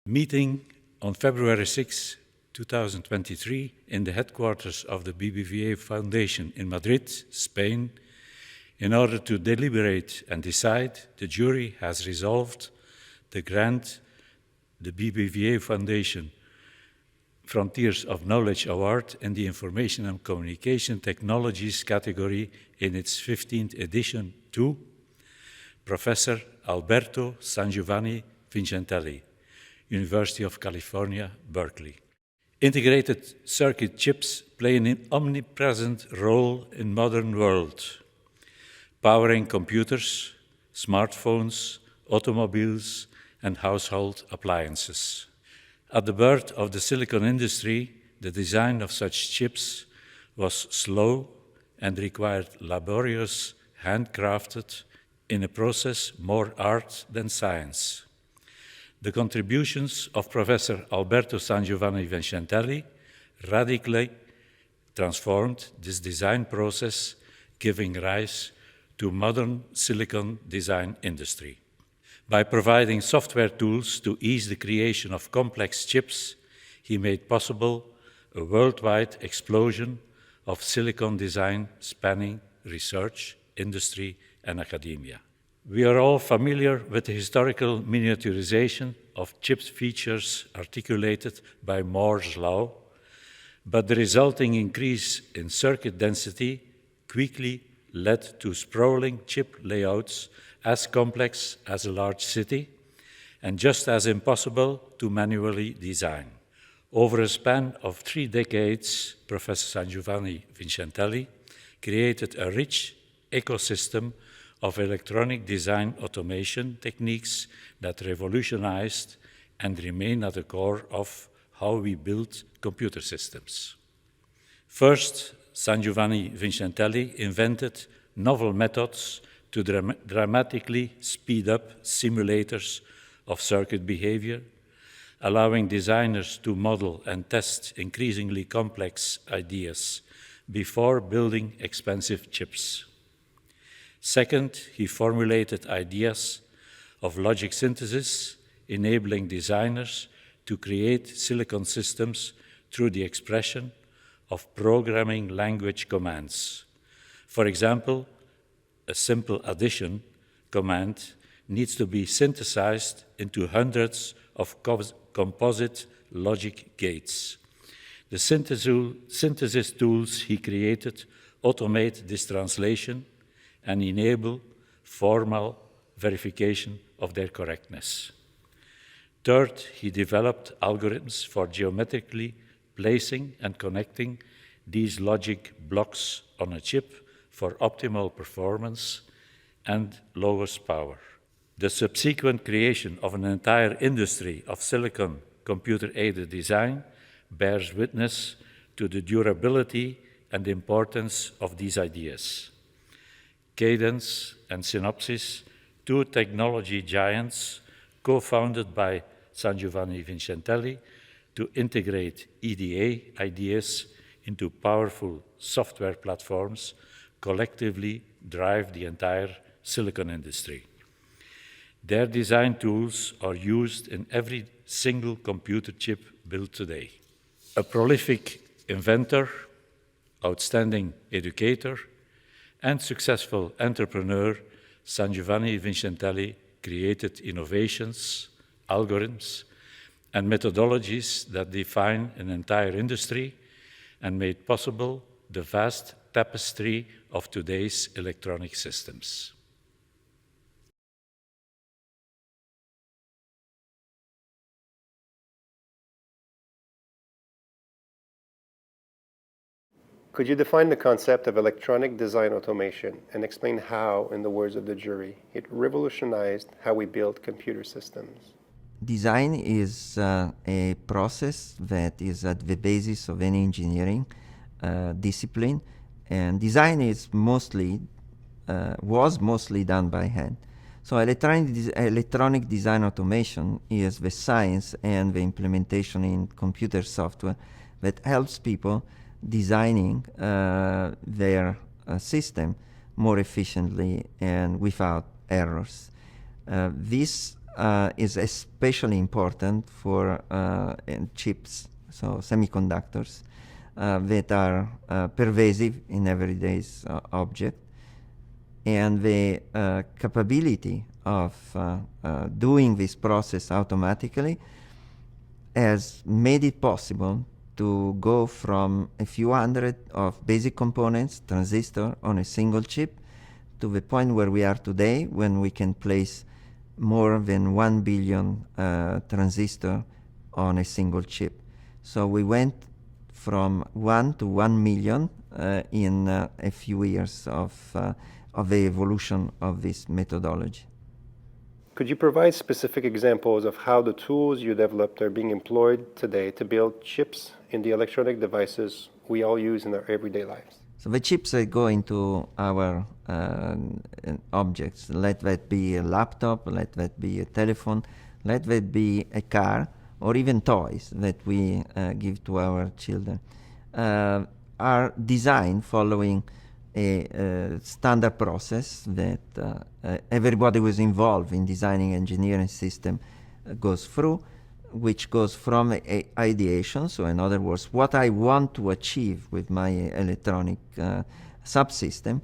Meeting on February 6, 2023, in the headquarters of the BBVA Foundation in Madrid, Spain, in order to deliberate and decide, the jury has resolved to grant the BBVA Foundation Frontiers of Knowledge Award in the Information and Communication Technologies category in its 15th edition to Professor Alberto Sangiovanni Vincentelli, University of California, Berkeley. Integrated circuit chips play an omnipresent role in modern world, powering computers, smartphones, automobiles, and household appliances. At the birth of the silicon industry, the design of such chips was slow and required laborious, handcrafted, in a process more art than science. The contributions of Professor Alberto Sangiovanni Vincentelli radically transformed this design process, giving rise to modern silicon design industry. By providing software tools to ease the creation of complex chips, he made possible a worldwide explosion of silicon design spanning research, industry, and academia. We are all familiar with the historical miniaturization of chip features articulated by Moore's law, but the resulting increase in circuit density quickly led to sprawling chip layouts as complex as a large city and just as impossible to manually design. Over a span of 3 decades, Professor Sangiovanni Vincentelli created a rich ecosystem of electronic design automation techniques that revolutionized and remain at the core of how we build computer systems. First, Sangiovanni Vincentelli invented novel methods to dramatically speed up simulators of circuit behavior, allowing designers to model and test increasingly complex ideas before building expensive chips. Second, he formulated ideas of logic synthesis, enabling designers to create silicon systems through the expression of programming language commands. For example, a simple addition command needs to be synthesized into hundreds of composite logic gates. The synthesis tools he created automate this translation and enable formal verification of their correctness. Third, he developed algorithms for geometrically placing and connecting these logic blocks on a chip for optimal performance and lowest power. The subsequent creation of an entire industry of silicon computer-aided design bears witness to the durability and importance of these ideas. Cadence and Synopsys, 2 technology giants co-founded by Sangiovanni Vincentelli to integrate EDA ideas into powerful software platforms, collectively drive the entire silicon industry. Their design tools are used in every single computer chip built today. A prolific inventor, outstanding educator, and successful entrepreneur, Sangiovanni Vincentelli created innovations, algorithms, and methodologies that define an entire industry and made possible the vast tapestry of today's electronic systems. Could you define the concept of electronic design automation and explain how, in the words of the jury, it revolutionized how we build computer systems? Design is a process that is at the basis of any engineering discipline, and design is was mostly done by hand. So electronic design automation is the science and the implementation in computer software that helps people designing their system more efficiently and without errors. This is especially important for chips, so semiconductors, that are pervasive in everyday object. And the capability of doing this process automatically has made it possible to go from a few hundred of basic components, transistor, on a single chip, to the point where we are today, when we can place more than 1 billion transistor on a single chip. So we went from 1 to 1 million in a few years of the evolution of this methodology. Could you provide specific examples of how the tools you developed are being employed today to build chips in the electronic devices we all use in our everyday lives? So the chips that go into our objects, let that be a laptop, let that be a telephone, let that be a car, or even toys that we give to our children, are designed following a standard process that everybody who is involved in designing engineering system goes through, which goes from ideation, so in other words, what I want to achieve with my electronic subsystem,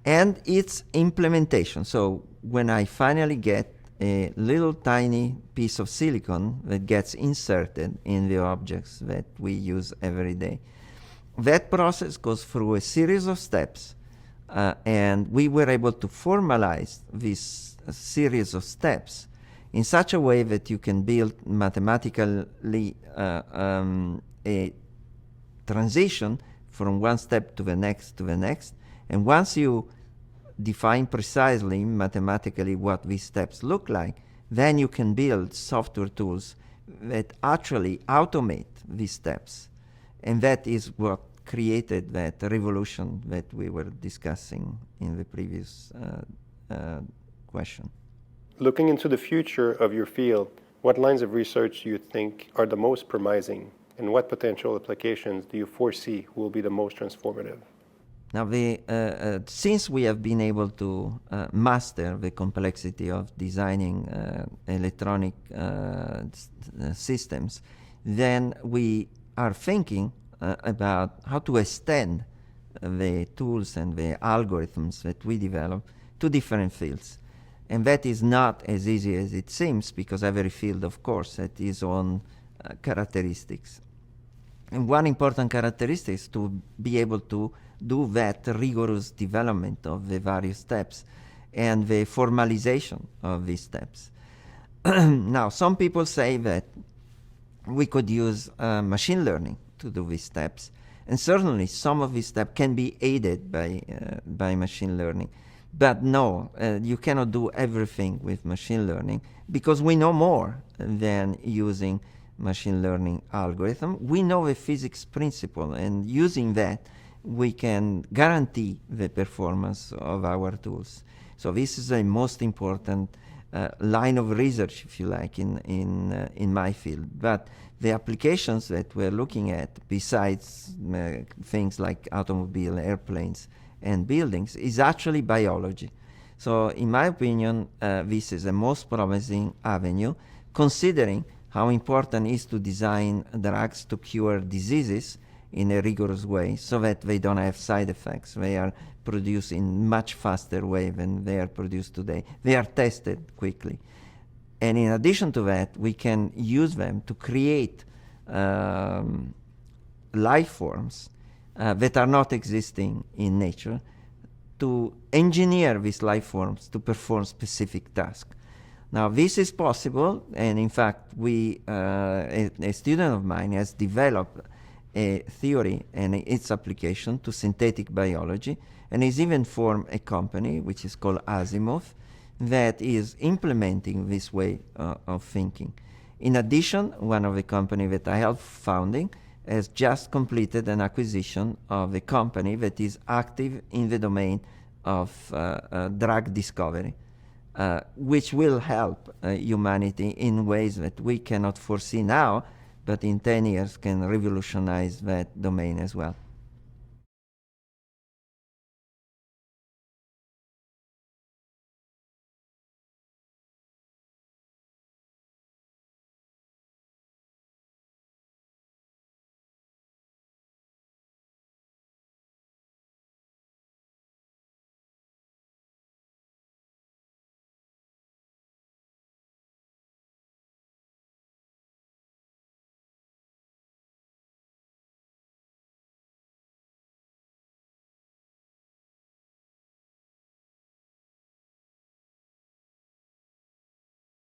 and its implementation. So when I finally get a little tiny piece of silicon that gets inserted in the objects that we use every day. That process goes through a series of steps, and we were able to formalize this series of steps in such a way that you can build mathematically a transition from one step to the next to the next. And once you define precisely mathematically what these steps look like, then you can build software tools that actually automate these steps. And that is what created that revolution that we were discussing in the previous question. Looking into the future of your field, what lines of research do you think are the most promising, and what potential applications do you foresee will be the most transformative? Now, since we have been able to master the complexity of designing electronic systems, then we are thinking about how to extend the tools and the algorithms that we develop to different fields. And that is not as easy as it seems, because every field, of course, has its own characteristics. And one important characteristic is to be able to do that rigorous development of the various steps and the formalization of these steps. Now, some people say that we could use machine learning to do these steps, and certainly some of these steps can be aided by machine learning. But no, you cannot do everything with machine learning, because we know more than using machine learning algorithm. We know a physics principle, and using that, we can guarantee the performance of our tools. So this is the most important line of research, if you like, in my field. But the applications that we're looking at, besides things like automobile, airplanes, and buildings, is actually biology. So in my opinion, this is the most promising avenue, considering how important it is to design drugs to cure diseases in a rigorous way, so that they don't have side effects. They are produced in much faster way than they are produced today. They are tested quickly. And in addition to that, we can use them to create life forms that are not existing in nature, to engineer these life forms to perform specific tasks. Now, this is possible, and in fact, a student of mine has developed a theory and its application to synthetic biology, and has even formed a company, which is called Asimov, that is implementing this way of thinking. In addition, one of the companies that I helped founding has just completed an acquisition of a company that is active in the domain of drug discovery, which will help humanity in ways that we cannot foresee now, but in 10 years can revolutionize that domain as well.